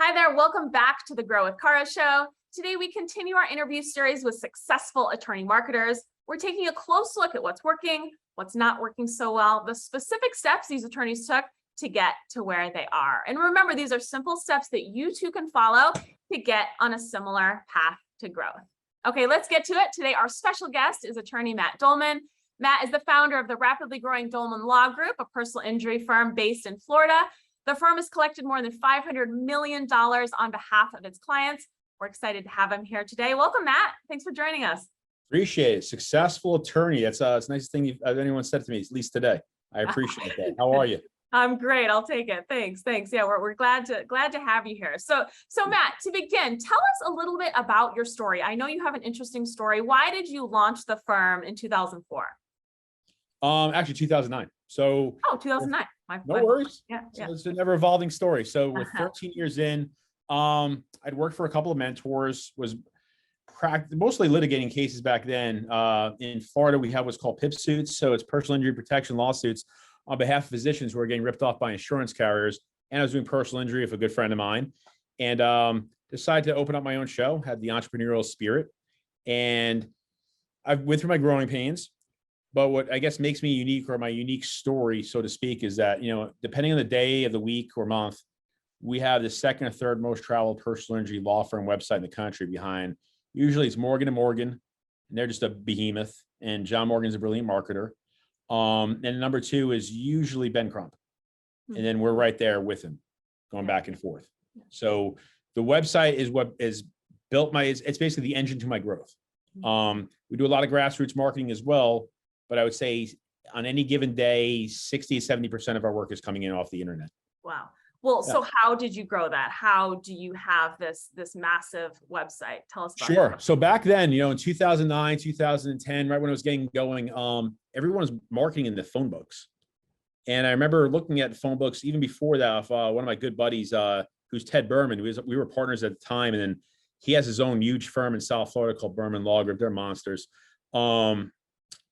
Hi there, welcome back to the Grow with Cara show. Today we continue our interview series with successful attorney marketers. We're taking a close look at what's working, what's not working so well, the specific steps these attorneys took to get to where they are. And remember, these are simple steps that you too can follow to get on a similar path to growth. Okay, let's get to it. Today, our special guest is attorney Matt Dolman. Matt is the founder of the rapidly growing Dolman Law Group, a personal injury firm based in Florida. The firm has collected more than $500 million on behalf of its clients. We're excited to have him here today. Welcome, Matt. Thanks for joining us. Appreciate it. Successful attorney. That's it's the nicest thing anyone said to me, at least today. I appreciate that. How are you? I'm great. I'll take it. Thanks. Yeah, we're glad to have you here. So Matt, to begin, tell us a little bit about your story. I know you have an interesting story. Why did you launch the firm in 2004? Actually 2009. So 2009. No worries. Yeah. It's an ever evolving story. So with 13 years in, I'd worked for a couple of mentors, was mostly litigating cases back then. In Florida, we have what's called PIP suits. So it's personal injury protection lawsuits on behalf of physicians who are getting ripped off by insurance carriers. And I was doing personal injury with a good friend of mine, and decided to open up my own show, had the entrepreneurial spirit. And I went through my growing pains. But what I guess makes me unique, or my unique story, so to speak, is that, depending on the day of the week or month, we have the second or third most traveled personal injury law firm website in the country behind. Usually it's Morgan & Morgan, and they're just a behemoth. And John Morgan's a brilliant marketer. And number two is usually Ben Crump. And then we're right there with him, going back and forth. So the website is what is built it's basically the engine to my growth. We do a lot of grassroots marketing as well. But I would say on any given day, 60 to 70% of our work is coming in off the internet. Wow. Well, So how did you grow that? How do you have this massive website? Tell us about it. Sure. So back then, in 2009, 2010, right when I was getting going, everyone was marketing in the phone books. And I remember looking at phone books even before that. One of my good buddies, who's Ted Berman, we were partners at the time. And then he has his own huge firm in South Florida called Berman Law Group. They're monsters.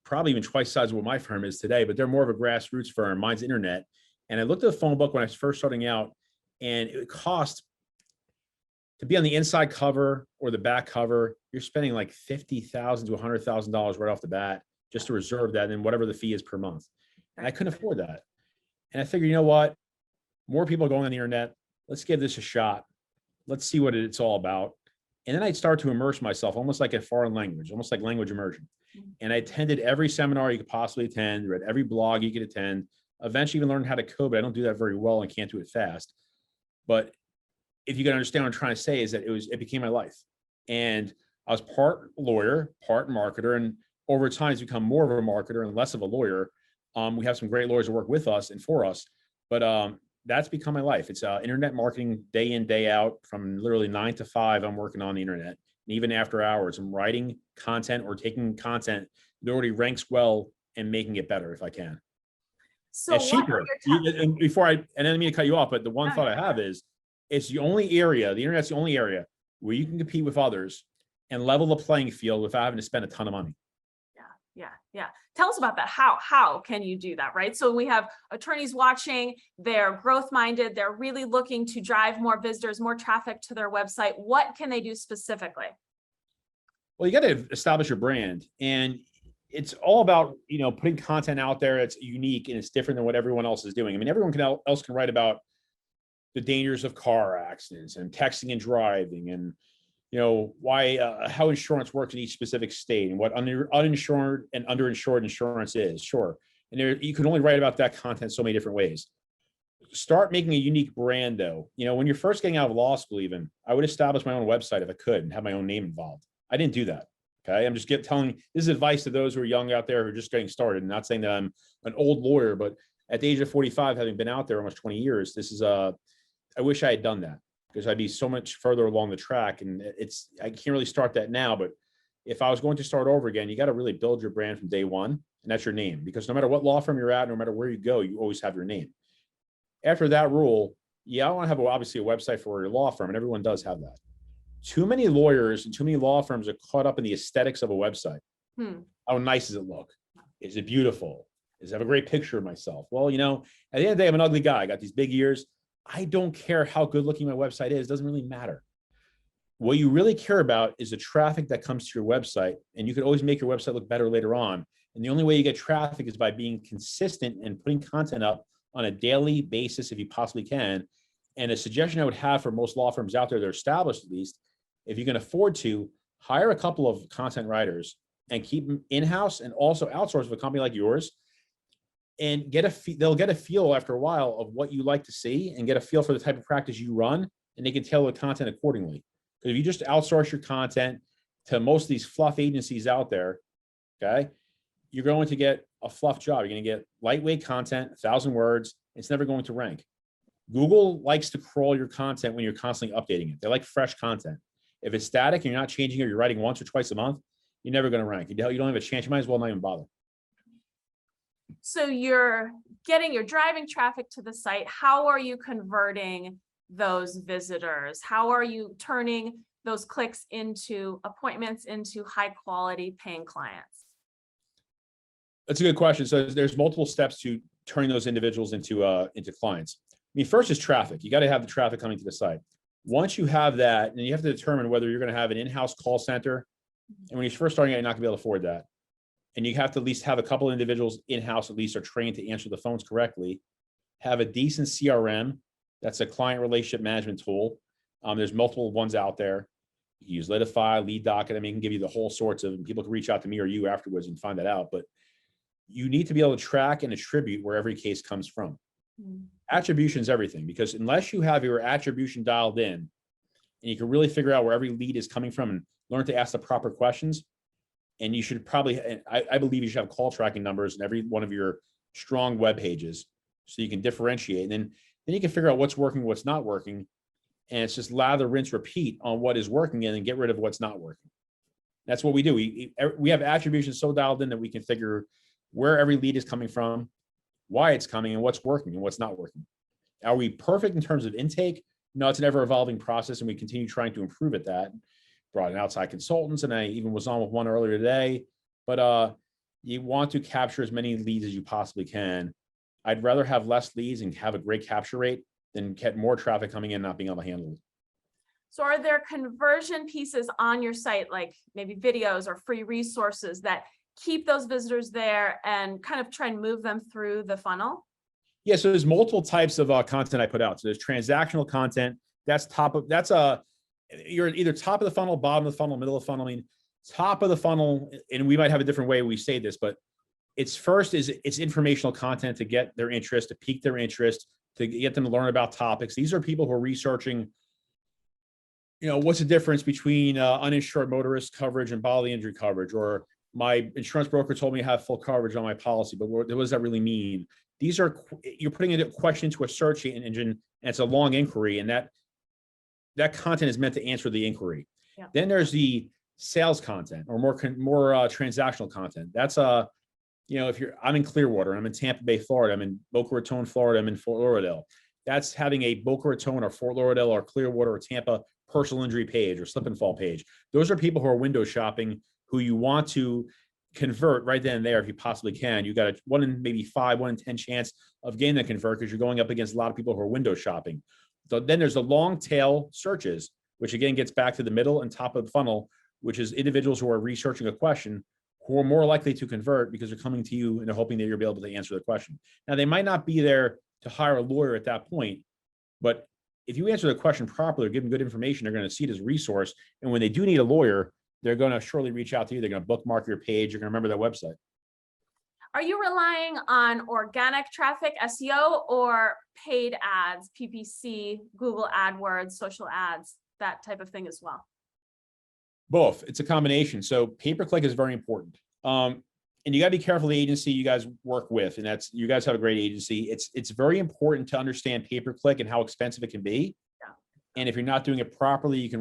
Probably even twice the size of what my firm is today, but they're more of a grassroots firm. Mine's internet. And I looked at the phone book when I was first starting out, and it would cost to be on the inside cover or the back cover. You're spending like $50,000 to $100,000 right off the bat just to reserve that, and then whatever the fee is per month. And I couldn't afford that. And I figured, you know what? More people are going on the internet. Let's give this a shot. Let's see what it's all about. And then I'd start to immerse myself, almost like a foreign language, almost like language immersion. And I attended every seminar you could possibly attend, read every blog you could attend, eventually even learned how to code, but I don't do that very well and can't do it fast. But if you can understand what I'm trying to say, is that it became my life. And I was part lawyer, part marketer, and over time it's become more of a marketer and less of a lawyer. We have some great lawyers that work with us and for us, but that's become my life. It's internet marketing day in, day out. From literally 9 to 5, I'm working on the internet. And even after hours, I'm writing content or taking content that already ranks well and making it better if I can. So it's cheaper. And then I didn't mean to cut you off, but the one thought I have is, it's the internet's the only area where you can compete with others and level the playing field without having to spend a ton of money. Yeah. Tell us about that. How can you do that, right? So we have attorneys watching, they're growth minded, they're really looking to drive more visitors, more traffic to their website. What can they do specifically? Well, you got to establish your brand, and it's all about, putting content out there that's unique and it's different than what everyone else is doing. I mean, everyone else can write about the dangers of car accidents and texting and driving, and how insurance works in each specific state, and what uninsured and underinsured insurance is. Sure. And you can only write about that content so many different ways. Start making a unique brand though. When you're first getting out of law school, even, I would establish my own website if I could and have my own name involved. I didn't do that. Okay. I'm just telling, this is advice to those who are young out there who are just getting started, and not saying that I'm an old lawyer, but at the age of 45, having been out there almost 20 years, I wish I had done that, because I'd be so much further along the track. And I can't really start that now, but if I was going to start over again, you got to really build your brand from day one. And that's your name, because no matter what law firm you're at, no matter where you go, you always have your name. After that rule, I want to have obviously a website for your law firm, and everyone does have that. Too many lawyers and too many law firms are caught up in the aesthetics of a website. How nice does it look? Is it beautiful? Does it have a great picture of myself? Well, at the end of the day, I'm an ugly guy. I got these big ears. I don't care how good looking my website is. It doesn't really matter. What you really care about is the traffic that comes to your website, and you can always make your website look better later on. And the only way you get traffic is by being consistent and putting content up on a daily basis if you possibly can. And a suggestion I would have for most law firms out there that are established, at least, if you can afford to, hire a couple of content writers and keep them in-house and also outsource with a company like yours, and they'll get a feel after a while of what you like to see and get a feel for the type of practice you run, and they can tailor the content accordingly. Because if you just outsource your content to most of these fluff agencies out there, okay, you're going to get a fluff job. You're going to get lightweight content, 1,000 words. It's never going to rank. Google likes to crawl your content when you're constantly updating it. They like fresh content. If it's static and you're not changing it, you're writing once or twice a month, you're never going to rank. You don't have a chance. You might as well not even bother. So you're driving traffic to the site. How are you converting those visitors? How are you turning those clicks into appointments, into high quality paying clients? That's a good question. So there's multiple steps to turning those individuals into clients. I mean, first is traffic. You got to have the traffic coming to the site. Once you have that, then you have to determine whether you're going to have an in-house call center. And when you're first starting out, you're not going to be able to afford that. And you have to at least have a couple of individuals in-house at least are trained to answer the phones correctly. Have a decent CRM. That's a client relationship management tool. There's multiple ones out there. You use Litify, Lead Docket. I mean, it can give you the whole sorts of, people can reach out to me or you afterwards and find that out. But you need to be able to track and attribute where every case comes from. Attribution is everything, because unless you have your attribution dialed in and you can really figure out where every lead is coming from and learn to ask the proper questions, and you should probably, I believe you should have call tracking numbers in every one of your strong web pages so you can differentiate. And then you can figure out what's working, what's not working. And it's just lather, rinse, repeat on what is working and then get rid of what's not working. That's what we do. We have attribution so dialed in that we can figure where every lead is coming from, why it's coming, and what's working and what's not working. Are we perfect in terms of intake? No, it's an ever evolving process, and we continue trying to improve at that. Brought in outside consultants, and I even was on with one earlier today. But you want to capture as many leads as you possibly can. I'd rather have less leads and have a great capture rate than get more traffic coming in, not being able to handle it. So are there conversion pieces on your site, like maybe videos or free resources that keep those visitors there and kind of try and move them through the funnel? Yeah, so there's multiple types of content I put out. So there's transactional content. You're either top of the funnel, bottom of the funnel, middle of the funnel. I mean, top of the funnel, and we might have a different way we say this, but it's informational content to get their interest, to pique their interest, to get them to learn about topics. These are people who are researching, what's the difference between uninsured motorist coverage and bodily injury coverage, or my insurance broker told me I have full coverage on my policy, but what does that really mean? You're putting a question into a search engine, and it's a long inquiry, and that content is meant to answer the inquiry. Yeah. Then there's the sales content or more transactional content. That's I'm in Clearwater, I'm in Tampa Bay, Florida, I'm in Boca Raton, Florida, I'm in Fort Lauderdale. That's having a Boca Raton or Fort Lauderdale or Clearwater or Tampa personal injury page or slip and fall page. Those are people who are window shopping, who you want to convert right then and there if you possibly can. You got a 1 in maybe 5, 1 in 10 chance of getting that convert because you're going up against a lot of people who are window shopping. So then there's the long tail searches, which again gets back to the middle and top of the funnel, which is individuals who are researching a question who are more likely to convert because they're coming to you and they're hoping that you'll be able to answer the question. Now, they might not be there to hire a lawyer at that point, but if you answer the question properly or give them good information, they're going to see it as a resource. And when they do need a lawyer, they're going to surely reach out to you. They're going to bookmark your page. You're going to remember that website. Are you relying on organic traffic, SEO, or paid ads, PPC, Google AdWords, social ads, that type of thing as well? Both. It's a combination. So pay-per-click is very important. And you got to be careful the agency you guys work with. And you guys have a great agency. It's very important to understand pay-per-click and how expensive it can be. Yeah. And if you're not doing it properly, you can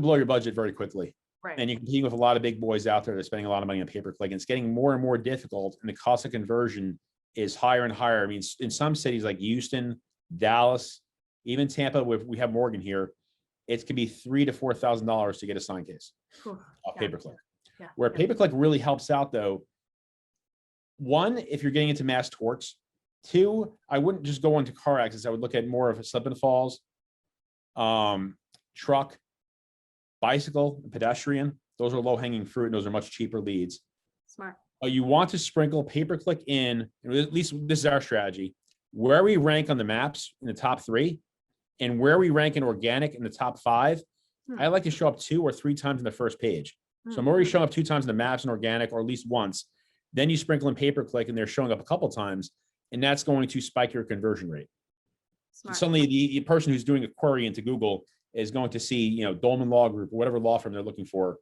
blow your budget very quickly. Right. And you can compete with a lot of big boys out there that are spending a lot of money on pay-per-click, and it's getting more and more difficult, and the cost of conversion is higher and higher. I mean, in some cities like Houston, Dallas, even Tampa, we have Morgan here, it could be $3,000 to $4,000 to get a sign case off pay-per-click. Yeah. Where pay-per-click really helps out though, one, if you're getting into mass torts, Two, I wouldn't just go into car accidents. I would look at more of a slip and falls, truck, bicycle, and pedestrian. Those are low hanging fruit and those are much cheaper leads. Smart. You want to sprinkle pay-per-click in, and at least this is our strategy, where we rank on the maps in the top 3 and where we rank in organic in the top 5. I like to show up 2 or 3 times in the first page. So I'm already showing up 2 times in the maps and organic, or at least once. Then you sprinkle in pay-per-click and they're showing up a couple times, and that's going to spike your conversion rate. Smart. Suddenly the person who's doing a query into Google is going to see, you know, Dolman Law Group or whatever law firm they're looking for.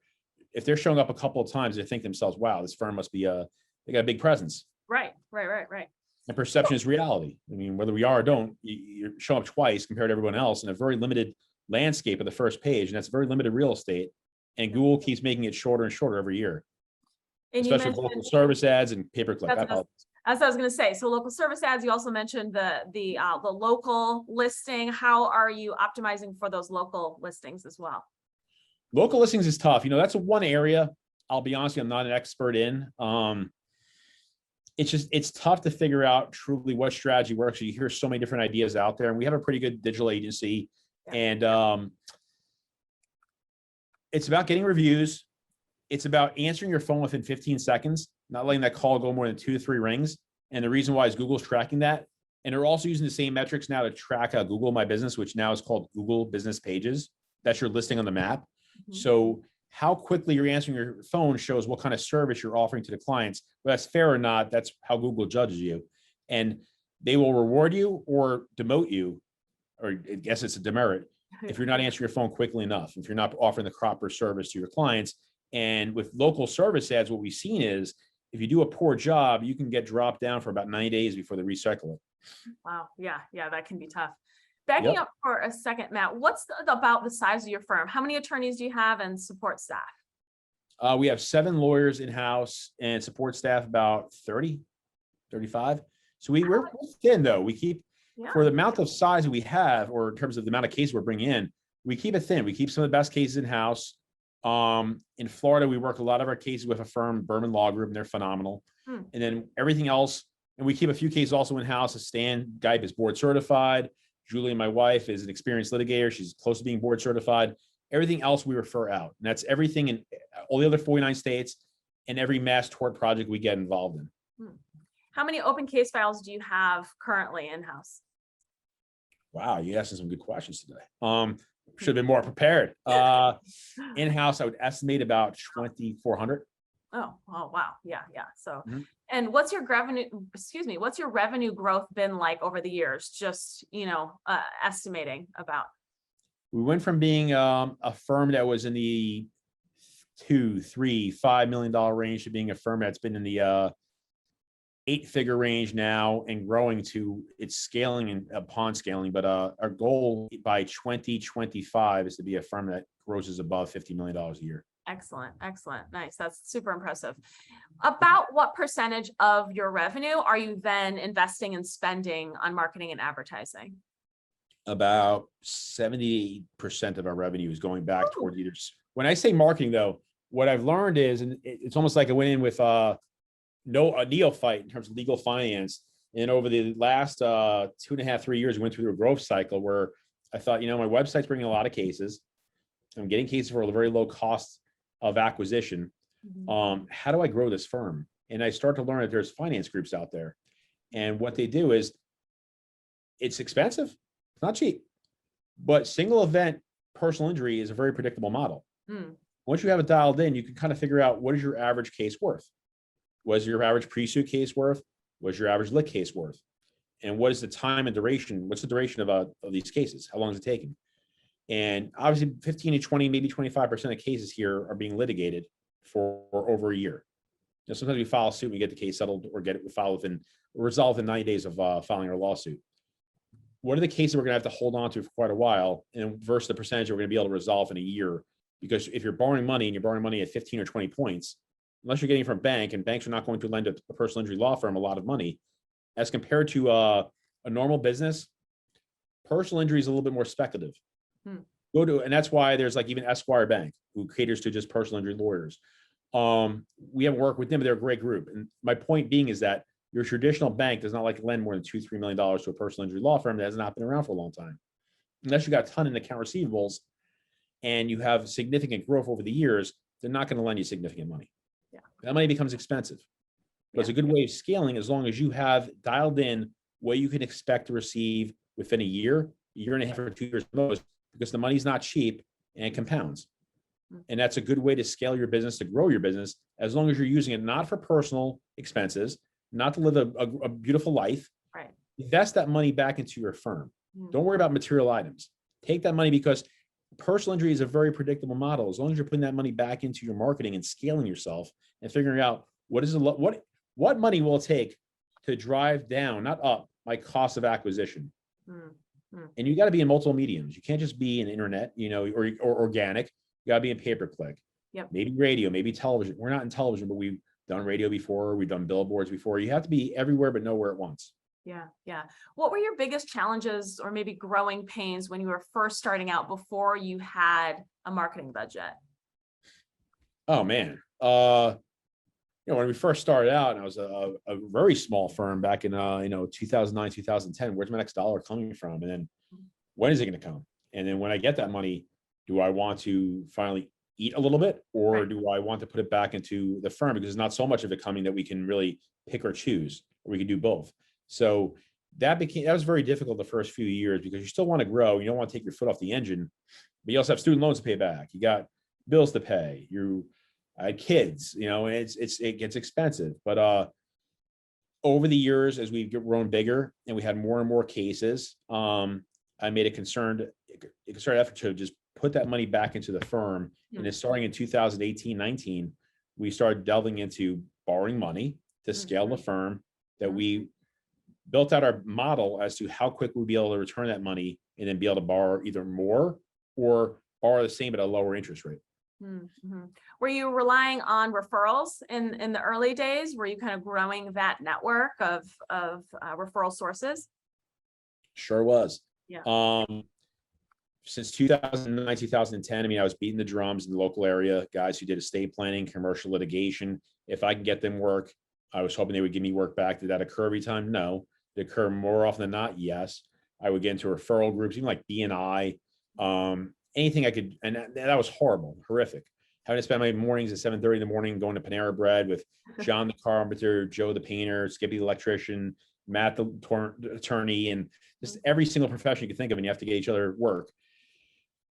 If they're showing up a couple of times, they think to themselves, wow, this firm must be they got a big presence. Right. And perception is reality. I mean, whether we are or don't, you're showing up twice compared to everyone else in a very limited landscape of the first page, and that's very limited real estate. And Google keeps making it shorter and shorter every year, And you especially with local service ads and pay-per-click. as I was going to say, so local service ads, you also mentioned the local listing. How are you optimizing for those local listings as well? Local listings is tough. You know, that's one area, I'll be honest with you, I'm not an expert in. It's tough to figure out truly what strategy works. You hear so many different ideas out there, and we have a pretty good digital agency. And it's about getting reviews. It's about answering your phone within 15 seconds, not letting that call go more than 2 to 3 rings. And the reason why is Google's tracking that. And they're also using the same metrics now to track Google My Business, which now is called Google Business Pages. That's your listing on the map. So how quickly you're answering your phone shows what kind of service you're offering to the clients. Whether that's fair or not, that's how Google judges you. And they will reward you or demote you, or I guess it's a demerit, if you're not answering your phone quickly enough, if you're not offering the proper service to your clients. And with local service ads, what we've seen is if you do a poor job, you can get dropped down for about 90 days before they recycle it. Wow. Yeah, that can be tough. Backing up for a second, Matt, what's about the size of your firm? How many attorneys do you have and support staff? We have 7 lawyers in-house and support staff about 30, 35. So we're thin though. We keep, for the amount of size that we have, or in terms of the amount of cases we're bringing in, we keep it thin. We keep some of the best cases in-house. In Florida, we work a lot of our cases with a firm, Berman Law Group, and they're phenomenal. And then everything else, and we keep a few cases also in-house. Stan Geip is board certified. Julie, my wife, is an experienced litigator. She's close to being board certified. Everything else we refer out. And that's everything in all the other 49 states and every mass tort project we get involved in. How many open case files do you have currently in-house? Wow, you asking some good questions today. Should have been more prepared. In-house, I would estimate about 2,400. Oh, wow. Yeah. So, and what's your revenue growth been like over the years? Just, estimating about. We went from being a firm that was in the $2, $3, $5 million range to being a firm that's been in the 8-figure range now and growing to its scaling and upon scaling. But our goal by 2025 is to be a firm that grosses above $50 million a year. Excellent. Nice. That's super impressive. About what percentage of your revenue are you then investing and spending on marketing and advertising? About 70% of our revenue is going back toward leaders. When I say marketing though, what I've learned is, and it's almost like I went in with a neophyte in terms of legal finance. And over the last 2.5, 3 years, we went through a growth cycle where I thought, my website's bringing a lot of cases. I'm getting cases for a very low cost of acquisition. How do I grow this firm? And I start to learn that there's finance groups out there. And what they do is it's expensive, it's not cheap, but single event personal injury is a very predictable model. Once you have it dialed in, you can kind of figure out what is your average case worth? What is your average pre-suit case worth? What is your average lit case worth? And what is the time and duration? What's the duration of these cases? How long is it taking? And obviously 15 to 20, maybe 25% of cases here are being litigated for over a year. Sometimes we file a suit, we get the case settled or get it filed resolved in 90 days of filing our lawsuit. What are the cases we're going to have to hold on to for quite a while, and versus the percentage we're going to be able to resolve in a year? Because if you're borrowing money and you're borrowing money at 15 or 20 points, unless you're getting it from a bank, and banks are not going to lend a personal injury law firm a lot of money, as compared to a normal business, personal injury is a little bit more speculative. And that's why there's like even Esquire Bank, who caters to just personal injury lawyers. We haven't worked with them, but they're a great group. And my point being is that Your traditional bank does not like to lend more than $2-3 million to a personal injury law firm that has not been around for a long time. Unless you got a ton in account receivables and you have significant growth over the years, they're not going to lend you significant money. Yeah. That money becomes expensive. But it's a good way of scaling as long as you have dialed in what you can expect to receive within a year and a half, or 2 years most, because the money's not cheap and it compounds. And that's a good way to scale your business, to grow your business, as long as you're using it not for personal expenses, not to live a beautiful life. Right. Invest that money back into your firm. Don't worry about material items. Take that money, because personal injury is a very predictable model. As long as you're putting that money back into your marketing and scaling yourself and figuring out what money will it take to drive down, not up, my cost of acquisition. And you got to be in multiple mediums. You can't just be in internet, or organic. You got to be in pay-per-click. Yep. Maybe radio, maybe television. We're not in television, but we've done radio before. We've done billboards before. You have to be everywhere, but nowhere at once. Yeah. Yeah. What were your biggest challenges or maybe growing pains when you were first starting out before you had a marketing budget? Oh man. When we first started out, and I was a very small firm back in 2009, 2010, where's my next dollar coming from? And then when is it going to come? And then when I get that money, do I want to finally eat a little bit, or Right. do I want to put it back into the firm? Because there's not so much of it coming that we can really pick or choose, or we can do both. So that was very difficult the first few years, because you still want to grow. You don't want to take your foot off the engine, but you also have student loans to pay back. You got bills to pay. I had kids, and it gets expensive. But over the years, as we've grown bigger and we had more and more cases, I made a concerted effort to just put that money back into the firm. And then starting in 2018, 19, we started delving into borrowing money to scale the firm, that we built out our model as to how quick we'd be able to return that money, and then be able to borrow either more or borrow the same at a lower interest rate. Were you relying on referrals in the early days? Were you kind of growing that network of referral sources? Sure was. Yeah. Since 2009, 2010, I was beating the drums in the local area, guys who did estate planning, commercial litigation. If I can get them work, I was hoping they would give me work back. Did that occur every time? No. Did it occur more often than not? Yes. I would get into referral groups, even like BNI, anything I could, and that was horrible, horrific. Having to spend my mornings at 7:30 in the morning going to Panera Bread with John the carpenter, Joe the painter, Skippy the electrician, Matt the attorney, and just every single profession you can think of, and you have to get each other work,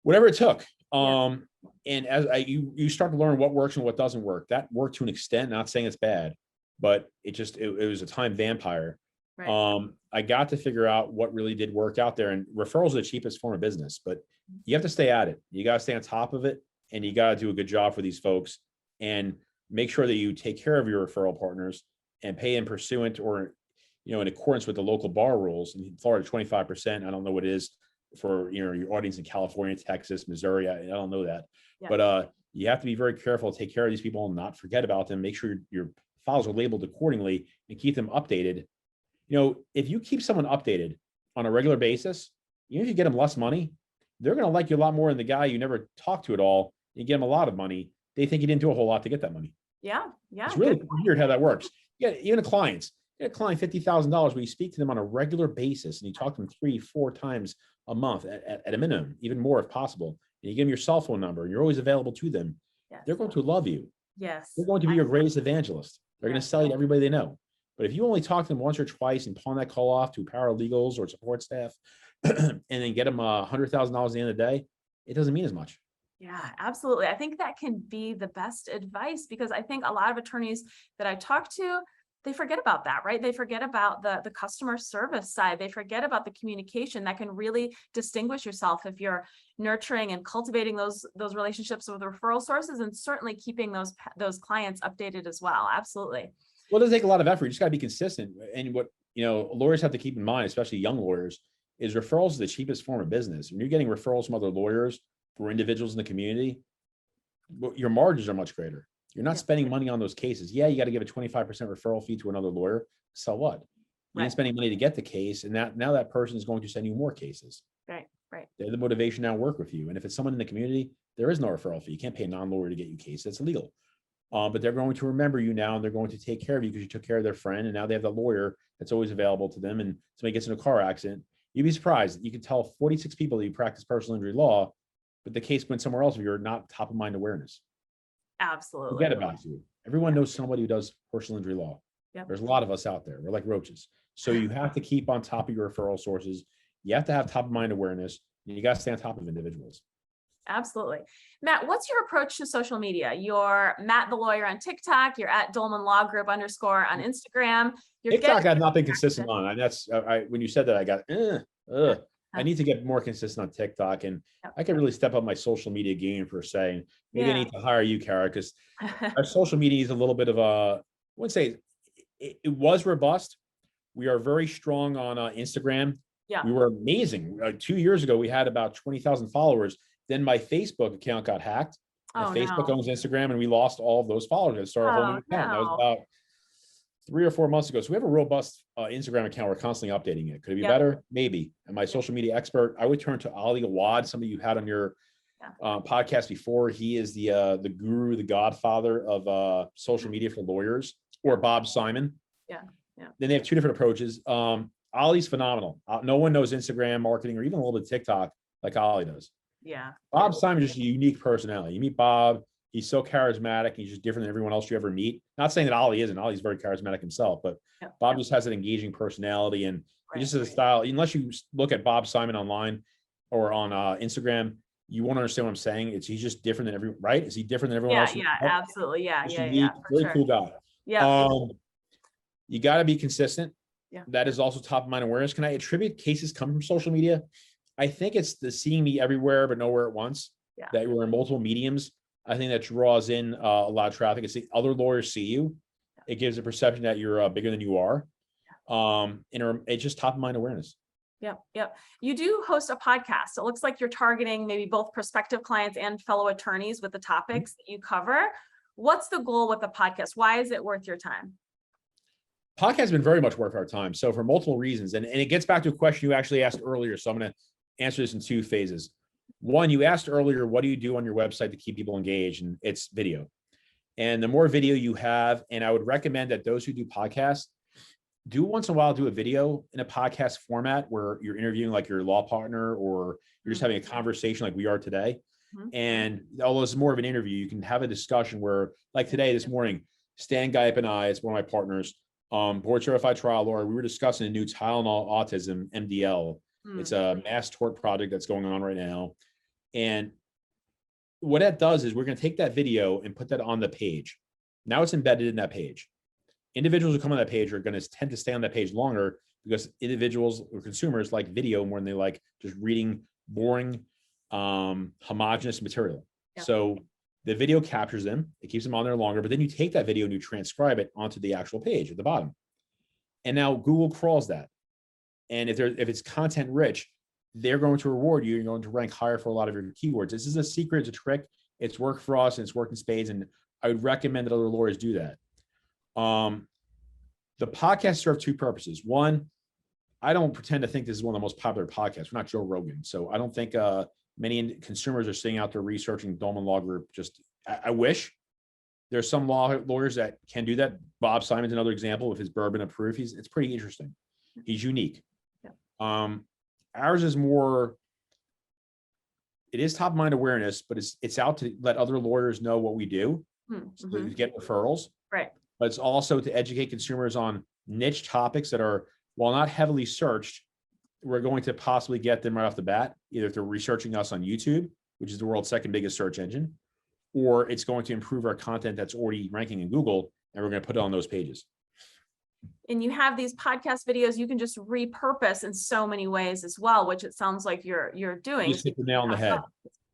whatever it took. And as you start to learn what works and what doesn't work. That worked to an extent, not saying it's bad, but it was a time vampire. Right. I got to figure out what really did work out there, and referrals are the cheapest form of business, but you have to stay at it. You got to stay on top of it, and you got to do a good job for these folks, and make sure that you take care of your referral partners and pay in pursuant, or, in accordance with the local bar rules. In Florida, 25%. I don't know what it is for, your audience in California, Texas, Missouri. I don't know that, Yeah. but you have to be very careful, take care of these people and not forget about them. Make sure your files are labeled accordingly and keep them updated. If you keep someone updated on a regular basis, even if you get them less money, they're going to like you a lot more than the guy you never talked to at all. You get them a lot of money. They think you didn't do a whole lot to get that money. Yeah. Yeah. It's really weird how that works. Yeah. Even clients, you get a client $50,000 where you speak to them on a regular basis and you talk to them 3-4 times a month at a minimum, even more if possible. And you give them your cell phone number and you're always available to them. Yes. They're going to love you. Yes. They're going to be your greatest evangelist. They're going to sell you to everybody they know. But if you only talk to them once or twice and pawn that call off to paralegals or support staff and then get them $100,000 at the end of the day, it doesn't mean as much. Yeah, absolutely. I think that can be the best advice, because I think a lot of attorneys that I talk to, they forget about that, right? They forget about the customer service side. They forget about the communication that can really distinguish yourself if you're nurturing and cultivating those relationships with referral sources, and certainly keeping those clients updated as well. Absolutely. Well, it does take a lot of effort. You just got to be consistent. And what, lawyers have to keep in mind, especially young lawyers, is referrals is the cheapest form of business. When you're getting referrals from other lawyers for individuals in the community, your margins are much greater. You're not spending money on those cases. Yeah, you got to give a 25% referral fee to another lawyer. So what? You ain't spending money to get the case. And now that person is going to send you more cases. Right. They're the motivation now to work with you. And if it's someone in the community, there is no referral fee. You can't pay a non-lawyer to get you a case. That's illegal. But they're going to remember you now, and they're going to take care of you because you took care of their friend, and now they have the lawyer that's always available to them. And somebody gets in a car accident, you'd be surprised. You can tell 46 people that you practice personal injury law, but the case went somewhere else if you're not top of mind awareness. Absolutely. Forget about you. Everyone knows somebody who does personal injury law. Yep. There's a lot of us out there. We're like roaches. So you have to keep on top of your referral sources. You have to have top of mind awareness. And you got to stay on top of individuals. Absolutely. Matt, what's your approach to social media? You're Matt the Lawyer on TikTok. You're at Dolman Law Group _ on Instagram. You're TikTok I've not been consistent on. And that's when you said that, I got I need to get more consistent on TikTok, and I could really step up my social media game per se. Maybe I need to hire you, Kara, because our social media is a little bit of I wouldn't say it was robust. We are very strong on Instagram. Yeah. We were amazing. 2 years ago, we had about 20,000 followers. Then my Facebook account got hacked. And Facebook owns Instagram, and we lost all of those followers and started a whole new account. That was about 3 or 4 months ago. So we have a robust Instagram account. We're constantly updating it. Could it be better? Maybe. And my social media expert, I would turn to Ali Awad, somebody you had on your podcast before. He is the guru, the godfather of social media for lawyers, or Bob Simon. Yeah. Then they have two different approaches. Ali's phenomenal. No one knows Instagram marketing or even a little bit of TikTok like Ali does. Yeah. Bob Simon is just a unique personality. You meet Bob, he's so charismatic. He's just different than everyone else you ever meet. Not saying that Ali isn't. Ali's very charismatic himself, but Bob just has an engaging personality, and he just has a style. Unless you look at Bob Simon online or on Instagram, you won't understand what I'm saying. He's just different than everyone, right? Is he different than everyone else? Yeah, absolutely. Yeah. Really cool guy. Yeah. You got to be consistent. Yeah. That is also top of mind awareness. Can I attribute cases come from social media? I think it's the seeing me everywhere but nowhere at once. Yeah. That we're in multiple mediums. I think that draws in a lot of traffic. It's the other lawyers see you. It gives a perception that you're bigger than you are. And it's just top of mind awareness. Yep. You do host a podcast. It looks like you're targeting maybe both prospective clients and fellow attorneys with the topics that you cover. What's the goal with the podcast? Why is it worth your time? Podcast has been very much worth our time. So for multiple reasons, and it gets back to a question you actually asked earlier. So I'm going to answer this in 2 phases. One, you asked earlier, what do you do on your website to keep people engaged? And it's video. And the more video you have, and I would recommend that those who do podcasts, do once in a while do a video in a podcast format where you're interviewing like your law partner, or you're just having a conversation like we are today. And although it's more of an interview, you can have a discussion where, like today, this morning, Stan Guyap and I, it's one of my partners, board certified trial lawyer, we were discussing a new Tylenol autism, MDL. It's a mass tort project that's going on right now. And what that does is we're going to take that video and put that on the page. Now it's embedded in that page. Individuals who come on that page are going to tend to stay on that page longer because individuals or consumers like video more than they like just reading boring, homogenous material. So the video captures them, it keeps them on there longer, but then you take that video and you transcribe it onto the actual page at the bottom. And now Google crawls that. And if it's content rich, they're going to reward you. You're going to rank higher for a lot of your keywords. This is a secret, it's a trick. It's worked for us and it's worked in spades. And I would recommend that other lawyers do that. The podcast serve 2 purposes. One, I don't pretend to think this is one of the most popular podcasts. We're not Joe Rogan. So I don't think many consumers are sitting out there researching Dolman Law Group. I wish. There's some lawyers that can do that. Bob Simon's another example with his bourbon approved. It's pretty interesting. He's unique. Ours is more, it is top of mind awareness, but it's out to let other lawyers know what we do, so to get referrals. Right. But it's also to educate consumers on niche topics that are, while not heavily searched, we're going to possibly get them right off the bat, either if they're researching us on YouTube, which is the world's 2nd biggest search engine, or it's going to improve our content that's already ranking in Google, and we're going to put it on those pages. And you have these podcast videos you can just repurpose in so many ways as well, which it sounds like you're doing. You hit the nail on the head.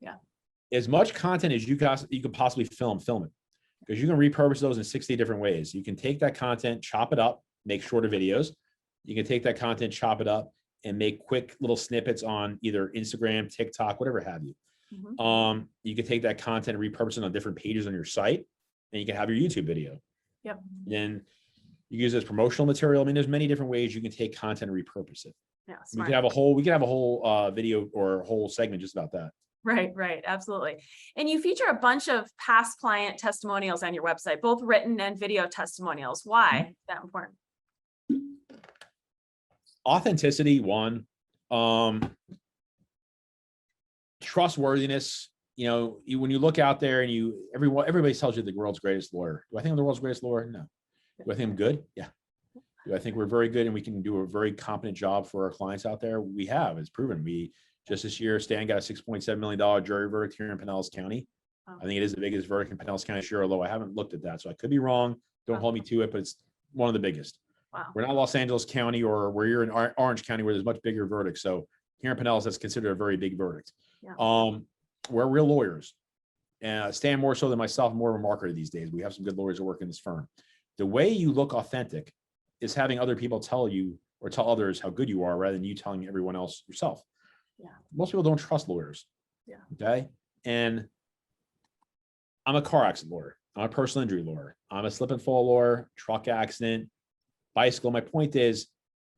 Yeah. As much content as you could possibly film it, because you can repurpose those in 60 different ways. You can take that content, chop it up, make shorter videos. You can take that content, chop it up, and make quick little snippets on either Instagram, TikTok, whatever have you. You can take that content and repurpose it on different pages on your site, and you can have your YouTube video. Yep. Then you use it as promotional material. I mean, there's many different ways you can take content and repurpose it. Yeah, we can have a whole video or a whole segment just about that. Right, absolutely. And you feature a bunch of past client testimonials on your website, both written and video testimonials. Why is that important? Authenticity, one. Trustworthiness. You know, when you look out there and everybody tells you the world's greatest lawyer. Do I think I'm the world's greatest lawyer? No. Do I think I'm good? Yeah. Do I think we're very good and we can do a very competent job for our clients out there? We have. It's proven. We just this year, Stan got a $6.7 million jury verdict here in Pinellas County. Oh. I think it is the biggest verdict in Pinellas County, sure, although I haven't looked at that, so I could be wrong. Don't hold me to it, but it's one of the biggest. Wow. We're not Los Angeles County or where you're in Orange County where there's much bigger verdicts. So here in Pinellas, that's considered a very big verdict. Yeah. We're real lawyers. Stan more so than myself, more of a marketer these days. We have some good lawyers that work in this firm. The way you look authentic is having other people tell you or tell others how good you are rather than you telling everyone else yourself. Yeah. Most people don't trust lawyers. Yeah. Okay. And I'm a car accident lawyer. I'm a personal injury lawyer. I'm a slip and fall lawyer, truck accident, bicycle. My point is,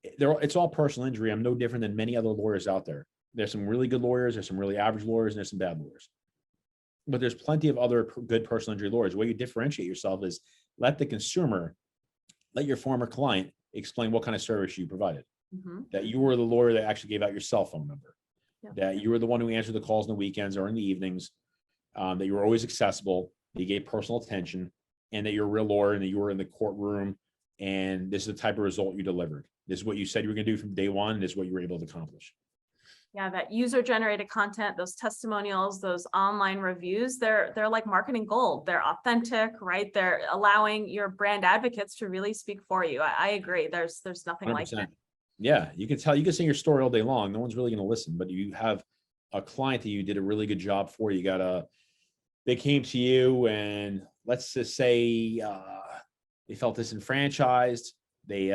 it's all personal injury. I'm no different than many other lawyers out there. There's some really good lawyers, there's some really average lawyers, and there's some bad lawyers. But there's plenty of other good personal injury lawyers. The way you differentiate yourself is let the consumer, let your former client explain what kind of service you provided. Mm-hmm. That you were the lawyer that actually gave out your cell phone number. Yeah. That you were the one who answered the calls on the weekends or in the evenings. That you were always accessible. That you gave personal attention, and that you're a real lawyer, and that you were in the courtroom. And this is the type of result you delivered. This is what you said you were going to do from day one. And this is what you were able to accomplish. Yeah, that user-generated content, those testimonials, those online reviews, they're like marketing gold. They're authentic, right? They're allowing your brand advocates to really speak for you. I agree. There's nothing 100%. like that. Yeah, you can say your story all day long. No one's really going to listen, but you have a client that you did a really good job for. They came to you and let's just say they felt disenfranchised. They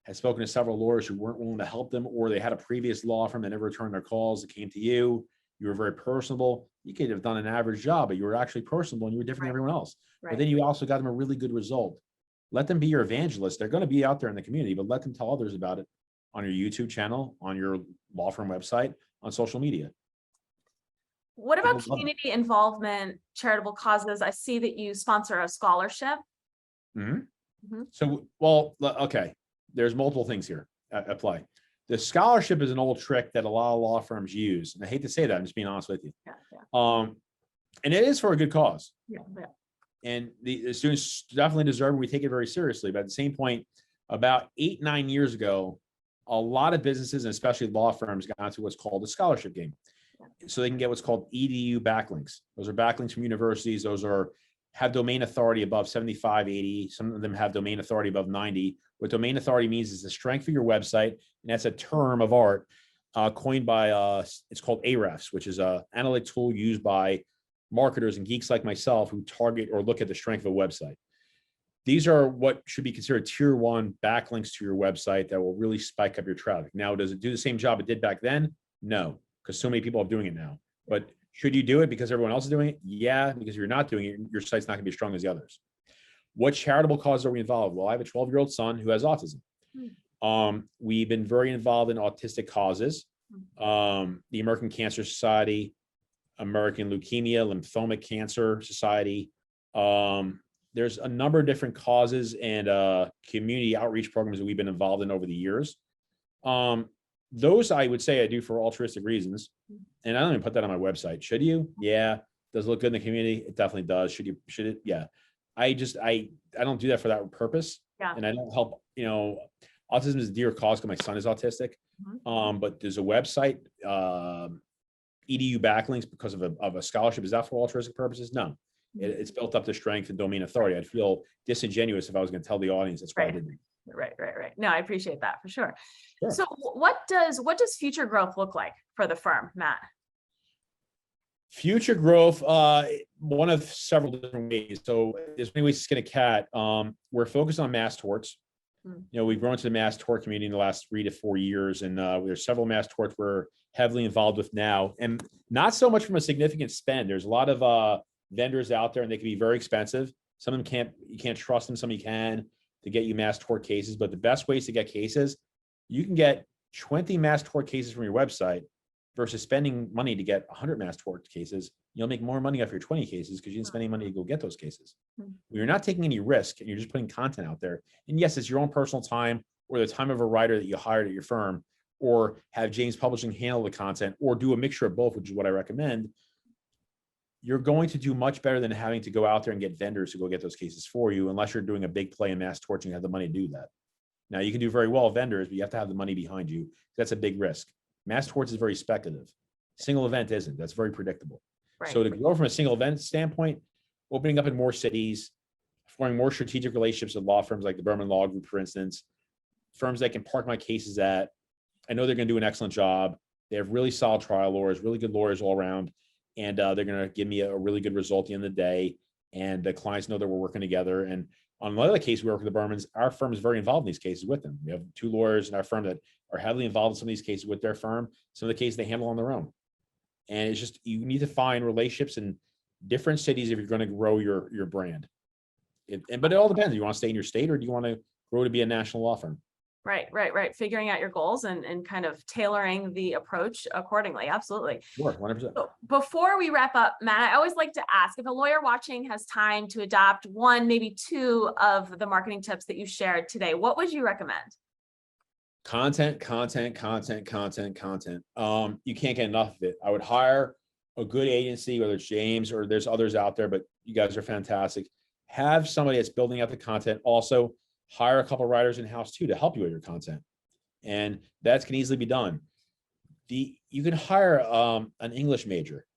had spoken to several lawyers who weren't willing to help them, or they had a previous law firm that never returned their calls. That came to you. You were very personable. You could have done an average job, but you were actually personable and you were different than everyone else. Right. But then you also got them a really good result. Let them be your evangelist. They're going to be out there in the community, but let them tell others about it on your YouTube channel, on your law firm website, on social media. What about community involvement, charitable causes? I see that you sponsor a scholarship. Mm-hmm. Mm-hmm. So, well, okay. There's multiple things here at play. The scholarship is an old trick that a lot of law firms use. And I hate to say that, I'm just being honest with you. Yeah. And it is for a good cause. Yeah. And the students definitely deserve it. We take it very seriously. But at the same point, about 8-9 years ago, a lot of businesses and especially law firms got into what's called the scholarship game. So they can get what's called EDU backlinks. Those are backlinks from universities. Those have domain authority above 75, 80. Some of them have domain authority above 90. What domain authority means is the strength of your website. And that's a term of art coined by, it's called Ahrefs, which is an analytic tool used by marketers and geeks like myself who target or look at the strength of a website. These are what should be considered tier 1 backlinks to your website that will really spike up your traffic. Now, does it do the same job it did back then? No, because so many people are doing it now. But should you do it because everyone else is doing it? Yeah, because if you're not doing it, your site's not going to be as strong as the others. What charitable causes are we involved? Well, I have a 12-year-old son who has autism. We've been very involved in autistic causes. The American Cancer Society, American Leukemia, Lymphoma Cancer Society. There's a number of different causes and community outreach programs that we've been involved in over the years. Those I would say I do for altruistic reasons. And I don't even put that on my website. Should you? Yeah. Does it look good in the community? It definitely does. Should it? Yeah. I don't do that for that purpose. Yeah. And I don't help, autism is a dear cause because my son is autistic. But there's a website, EDU backlinks because of a scholarship. Is that for altruistic purposes? No. It's built up to strength and domain authority. I'd feel disingenuous if I was going to tell the audience that's why I didn't. Right. No, I appreciate that for sure. Sure. So what does future growth look like for the firm, Matt? Future growth, one of several different ways. So there's many ways to skin a cat. We're focused on mass torts. We've grown to the mass tort community in the last 3 to 4 years, and there's several mass torts we're heavily involved with now, and not so much from a significant spend. There's a lot of vendors out there, and they can be very expensive. Some of them you can't trust them. Some you can to get you mass tort cases. But the best ways to get cases, you can get 20 mass tort cases from your website versus spending money to get 100 mass tort cases. You'll make more money off your 20 cases because you didn't spend any money to go get those cases. Mhm. You're not taking any risk and you're just putting content out there. And yes, it's your own personal time or the time of a writer that you hired at your firm, or have James Publishing handle the content, or do a mixture of both, which is what I recommend. You're going to do much better than having to go out there and get vendors to go get those cases for you, unless you're doing a big play in mass torts and you have the money to do that. Now, you can do very well with vendors, but you have to have the money behind you. That's a big risk. Mass torts is very speculative. Single event isn't. That's very predictable. Right. So to grow from a single event standpoint, opening up in more cities, forming more strategic relationships with law firms like the Berman Law Group, for instance, firms that can park my cases at. I know they're going to do an excellent job. They have really solid trial lawyers, really good lawyers all around, and they're going to give me a really good result at the end of the day. And the clients know that we're working together. And on another case, we work with the Bermans. Our firm is very involved in these cases with them. We have 2 lawyers in our firm that are heavily involved in some of these cases with their firm. Some of the cases they handle on their own. And it's just, you need to find relationships in different cities if you're going to grow your brand. But it all depends. Do you want to stay in your state, or do you want to grow to be a national law firm? Right. Figuring out your goals and kind of tailoring the approach accordingly. Absolutely. Sure, 100%. So before we wrap up, Matt, I always like to ask if a lawyer watching has time to adopt 1, maybe 2 of the marketing tips that you shared today, what would you recommend? Content. You can't get enough of it. I would hire a good agency, whether it's James or there's others out there, but you guys are fantastic. Have somebody that's building out the content. Also, hire a couple of writers in-house too to help you with your content. And that can easily be done. You can hire an English major.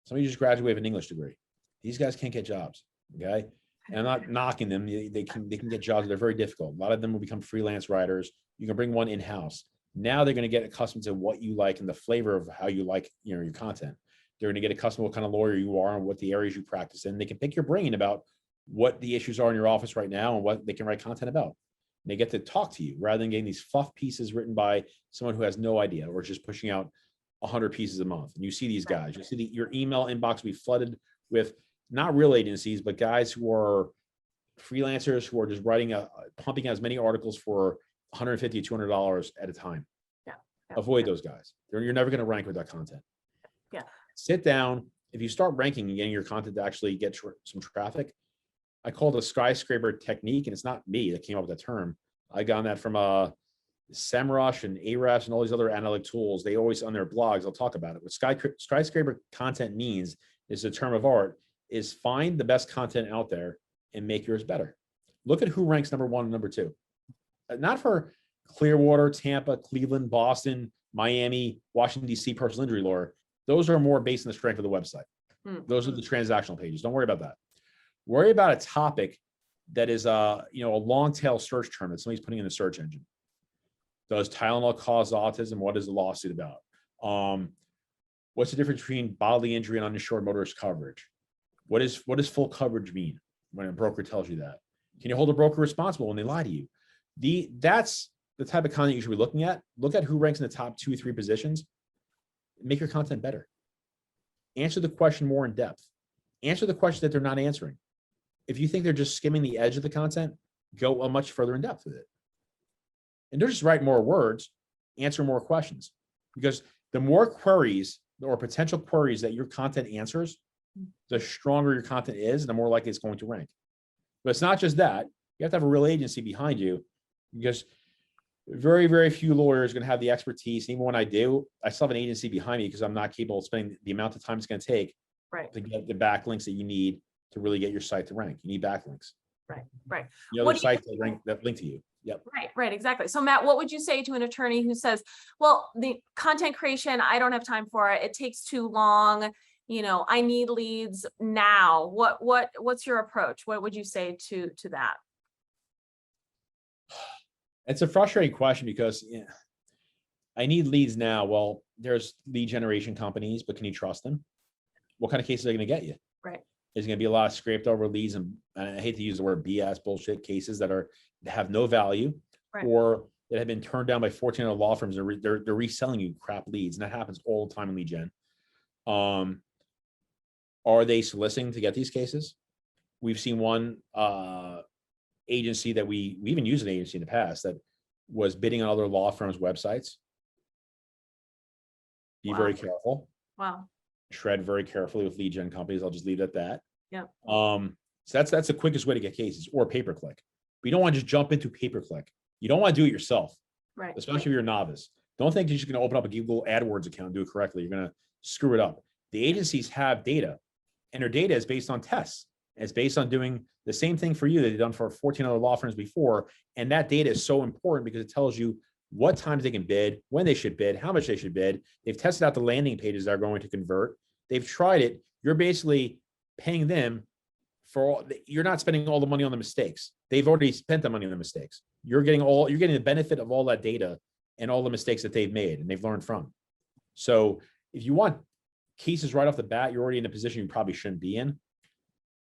Somebody just graduated with an English degree. These guys can't get jobs. Okay. And I'm not knocking them. They can get jobs. They're very difficult. A lot of them will become freelance writers. You can bring one in-house. Now they're going to get accustomed to what you like and the flavor of how you like, your content. They're going to get accustomed to what kind of lawyer you are and what the areas you practice in. They can pick your brain about what the issues are in your office right now and what they can write content about. And they get to talk to you rather than getting these fluff pieces written by someone who has no idea, or just pushing out 100 pieces a month. And you see these guys, you see your email inbox be flooded with not real agencies, but guys who are freelancers who are just pumping as many articles for $150, $200 at a time. Yeah. Avoid those guys. You're never going to rank with that content. Yeah. Sit down. If you start ranking and getting your content to actually get some traffic, I call it a skyscraper technique, and it's not me that came up with that term. I got that from SEMrush and Ahrefs and all these other analytic tools. They always, on their blogs, they'll talk about it. What skyscraper content means is a term of art, is find the best content out there and make yours better. Look at who ranks number 1 and number 2. Not for Clearwater, Tampa, Cleveland, Boston, Miami, Washington, D.C. personal injury lawyer. Those are more based on the strength of the website. Those are the transactional pages. Don't worry about that. Worry about a topic that is a long tail search term that somebody's putting in the search engine. Does Tylenol cause autism? What is the lawsuit about? What's the difference between bodily injury and uninsured motorist coverage? What does full coverage mean when a broker tells you that? Can you hold a broker responsible when they lie to you? That's the type of content you should be looking at. Look at who ranks in the top 2 or 3 positions. Make your content better. Answer the question more in depth. Answer the question that they're not answering. If you think they're just skimming the edge of the content, go a much further in depth with it. And don't just write more words, answer more questions. Because the more queries or potential queries that your content answers, the stronger your content is, and the more likely it's going to rank. But it's not just that. You have to have a real agency behind you, because very, very few lawyers are going to have the expertise. Even when I do, I still have an agency behind me because I'm not capable of spending the amount of time it's going to take to get the backlinks that you need to really get your site to rank. You need backlinks. Right. The other sites that link to you. Yep. Right, exactly. So Matt, what would you say to an attorney who says, well, the content creation, I don't have time for it. It takes too long. I need leads now. What's your approach? What would you say to that? It's a frustrating question because I need leads now. Well, there's lead generation companies, but can you trust them? What kind of cases are they going to get you? Right. There's going to be a lot of scraped over leads, and I hate to use the word BS bullshit cases that have no value, or that have been turned down by 14 other law firms. They're reselling you crap leads, and that happens all the time in lead gen. Are they soliciting to get these cases? We've seen one agency that we even used an agency in the past that was bidding on other law firms' websites. Be Wow. very careful. Wow. Tread very carefully with lead gen companies. I'll just leave it at that. Yeah. So that's the quickest way to get cases, or pay per click. But you don't want to just jump into pay per click. You don't want to do it yourself, Right. especially if you're a novice. Don't think you're just going to open up a Google AdWords account and do it correctly. You're going to screw it up. The agencies have data, and their data is based on tests. And it's based on doing the same thing for you that they've done for 14 other law firms before. And that data is so important because it tells you what times they can bid, when they should bid, how much they should bid. They've tested out the landing pages that are going to convert. They've tried it. You're basically paying them for all, you're not spending all the money on the mistakes. They've already spent the money on the mistakes. You're getting the benefit of all that data and all the mistakes that they've made and they've learned from. So if you want cases right off the bat, you're already in a position you probably shouldn't be in.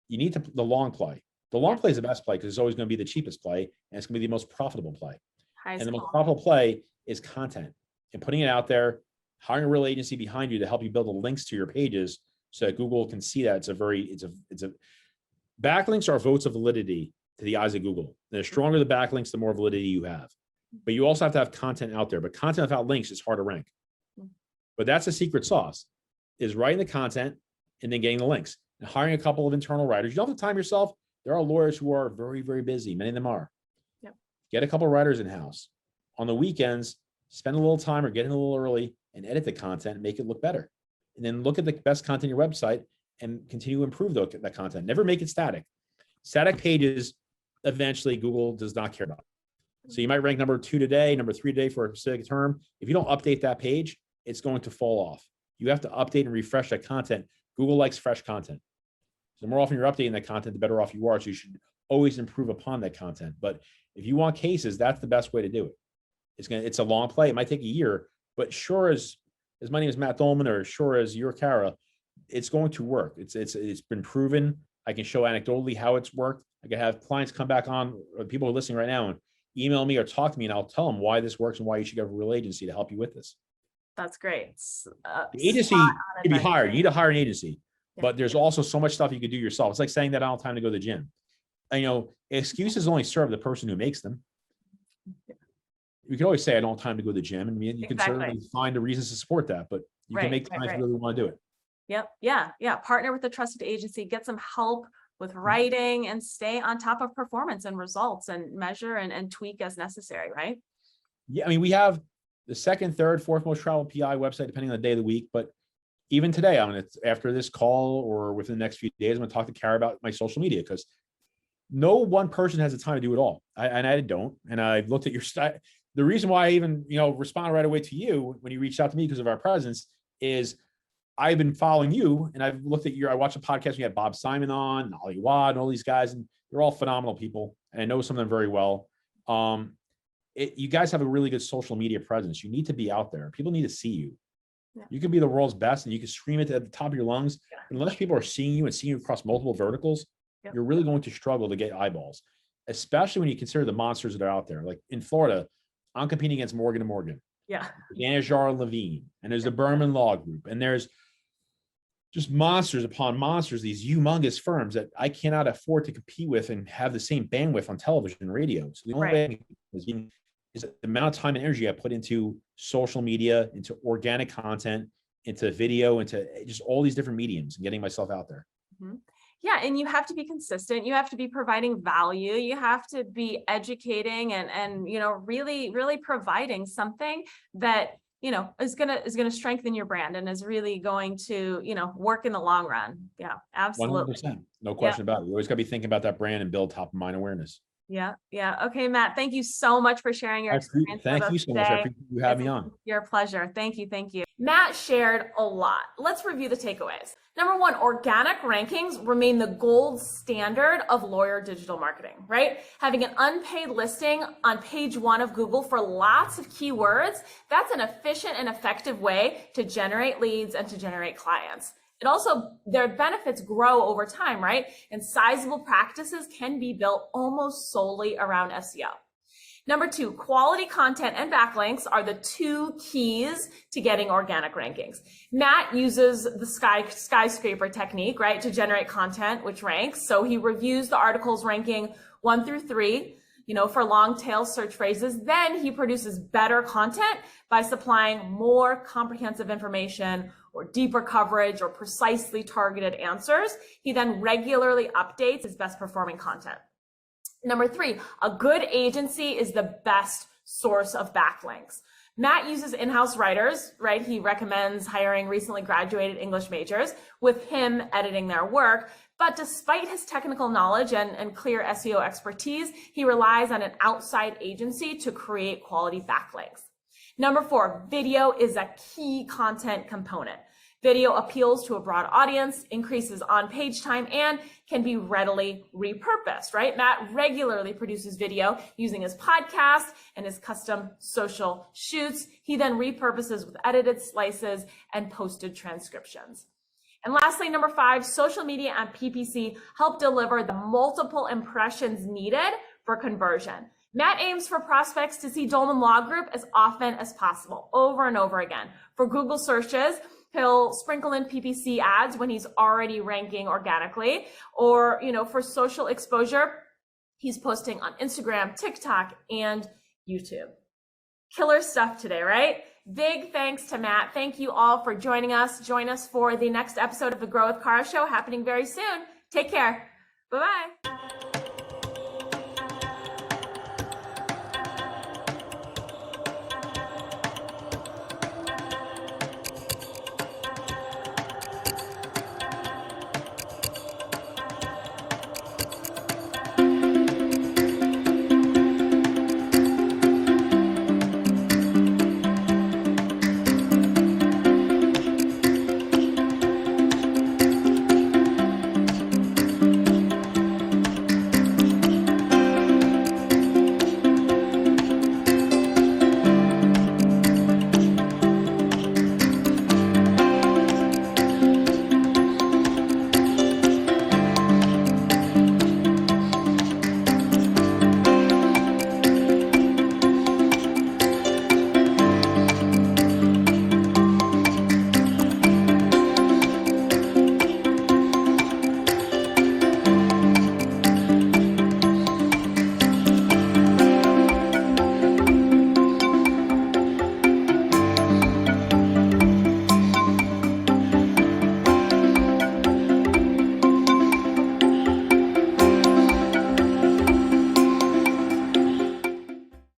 You need the long play. The long play is the best play because it's always going to be the cheapest play and it's going to be the most profitable play. And the most profitable play is content and putting it out there, hiring a real agency behind you to help you build the links to your pages so that Google can see that. Backlinks are votes of validity to the eyes of Google. The stronger the backlinks, the more validity you have. But you also have to have content out there. But content without links is hard to rank. But that's the secret sauce, is writing the content and then getting the links. And hiring a couple of internal writers. You don't have the time yourself. There are lawyers who are very, very busy. Many of them are. Yep. Get a couple of writers in-house. On the weekends, spend a little time or get in a little early and edit the content and make it look better. And then look at the best content on your website and continue to improve that content. Never make it static. Static pages, eventually Google does not care about. So you might rank number 2 today, number 3 today for a specific term. If you don't update that page, it's going to fall off. You have to update and refresh that content. Google likes fresh content. So the more often you're updating that content, the better off you are. So you should always improve upon that content. But if you want cases, that's the best way to do it. It's a long play. It might take a year, but sure as my name is Matt Dolman, or sure as you're Kara, it's going to work. It's been proven. I can show anecdotally how it's worked. I can have clients come back on, or people who are listening right now, and email me or talk to me, and I'll tell them why this works and why you should get a real agency to help you with this. That's great. The agency can be hired. You need to hire an agency, Yeah. but there's also so much stuff you could do yourself. It's like saying that I don't have time to go to the gym. And, excuses only serve the person who makes them. You can always say I don't have time to go to the gym, and you can certainly find the reasons to support that, but you can make time if you really want to do it. Yep. Yeah. Partner with a trusted agency, get some help with writing, and stay on top of performance and results, and measure and tweak as necessary, right? Yeah. I mean, we have the second, third, fourth most traveled PI website, depending on the day of the week. But even today, after this call or within the next few days, I'm going to talk to Kara about my social media, because no one person has the time to do it all. I don't. And I've looked at your style. The reason why I even, responded right away to you when you reached out to me because of our presence is I've been following you, and I've looked at I watched a podcast. We had Bob Simon on, Ollie Wad, and all these guys, and they're all phenomenal people. And I know some of them very well. You guys have a really good social media presence. You need to be out there. People need to see you. Yeah. You can be the world's best and you can scream it at the top of your lungs. Yeah. Unless people are seeing you and seeing you across multiple verticals, you're really going to struggle to get eyeballs, especially when you consider the monsters that are out there. Like in Florida, I'm competing against Morgan & Morgan. Yeah. Anajar Levine, and there's the Berman Law Group, and there's just monsters upon monsters, these humongous firms that I cannot afford to compete with and have the same bandwidth on television and radio. So the only way is the amount of time and energy I put into social media, into organic content, into video, into just all these different mediums, and getting myself out there. Mm-hmm. Yeah. And you have to be consistent. You have to be providing value. You have to be educating and really, really providing something that, is going to strengthen your brand and is really going to, work in the long run. Yeah, absolutely. 100%. No question about it. You always got to be thinking about that brand and build top of mind awareness. Yeah. Okay, Matt, thank you so much for sharing your experience. Thank you so much. I appreciate you having me on. Your pleasure. Thank you. Matt shared a lot. Let's review the takeaways. Number one, organic rankings remain the gold standard of lawyer digital marketing, right? Having an unpaid listing on page 1 of Google for lots of keywords, that's an efficient and effective way to generate leads and to generate clients. It also, their benefits grow over time, right? And sizable practices can be built almost solely around SEO. Number 2, quality content and backlinks are the 2 keys to getting organic rankings. Matt uses the skyscraper technique, right, to generate content which ranks. So he reviews the articles ranking 1 through 3, for long tail search phrases. Then he produces better content by supplying more comprehensive information or deeper coverage or precisely targeted answers. He then regularly updates his best performing content. Number 3, a good agency is the best source of backlinks. Matt uses in-house writers, right? He recommends hiring recently graduated English majors with him editing their work. But despite his technical knowledge and clear SEO expertise, he relies on an outside agency to create quality backlinks. Number 4, video is a key content component. Video appeals to a broad audience, increases on-page time, and can be readily repurposed, right? Matt regularly produces video using his podcast and his custom social shoots. He then repurposes with edited slices and posted transcriptions. And lastly, number 5, social media and PPC help deliver the multiple impressions needed for conversion. Matt aims for prospects to see Dolman Law Group as often as possible, over and over again. For Google searches, he'll sprinkle in PPC ads when he's already ranking organically, or, for social exposure, he's posting on Instagram, TikTok, and YouTube. Killer stuff today, right? Big thanks to Matt. Thank you all for joining us. Join us for the next episode of the Grow with Kara Show happening very soon. Take care. Bye-bye.